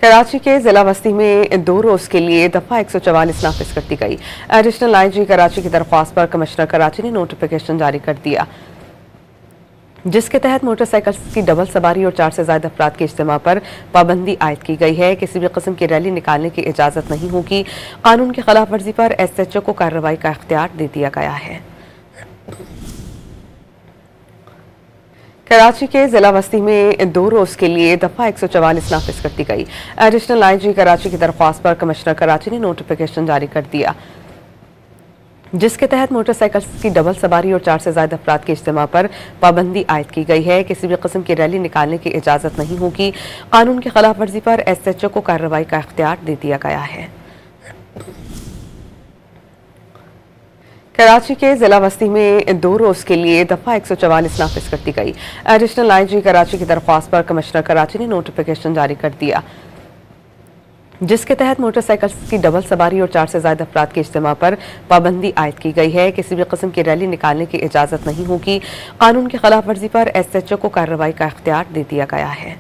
कराची के जिला बस्ती में 2 रोज के लिए दफा 144 नाफिज कर दी गई। एडिशनल आईजी कराची की दरख्वास्त पर कमिश्नर कराची ने नोटिफिकेशन जारी कर दिया, जिसके तहत मोटरसाइकिल की डबल सवारी और 4 से ज्यादा अफराद के इज्तिमा पर पाबंदी आयद की गई है। किसी भी किस्म की रैली निकालने की इजाजत नहीं होगी। कानून की खिलाफ वर्जी पर SHO को कार्रवाई का इख्तियार दे दिया गया है। कराची के जिला बस्ती में 2 रोज के लिए दफा 144 नाफिज कर दी गई। एडिशनल आईजी कराची की दरख्वास्त पर कमिश्नर कराची ने नोटिफिकेशन जारी कर दिया, जिसके तहत मोटरसाइकिल की डबल सवारी और 4 से ज्यादा अफराद के इज्तिमा पर पाबंदी आयद की गई है। किसी भी किस्म की रैली निकालने की इजाजत नहीं होगी। कानून की खिलाफ वर्जी पर SHO को कार्रवाई का इख्तियार दे दिया गया है। कराची के जिला बस्ती में 2 रोज के लिए दफा 144 नाफिज कर दी गई। एडिशनल आईजी कराची की दरख्वास्त पर कमिश्नर कराची ने नोटिफिकेशन जारी कर दिया, जिसके तहत मोटरसाइकिल की डबल सवारी और 4 से ज्यादा अफराद के इज्तिमा पर पाबंदी आयद की गई है। किसी भी किस्म की रैली निकालने की इजाजत नहीं होगी। कानून की खिलाफ वर्जी पर SHO को कार्रवाई का इख्तियार दे दिया गया है।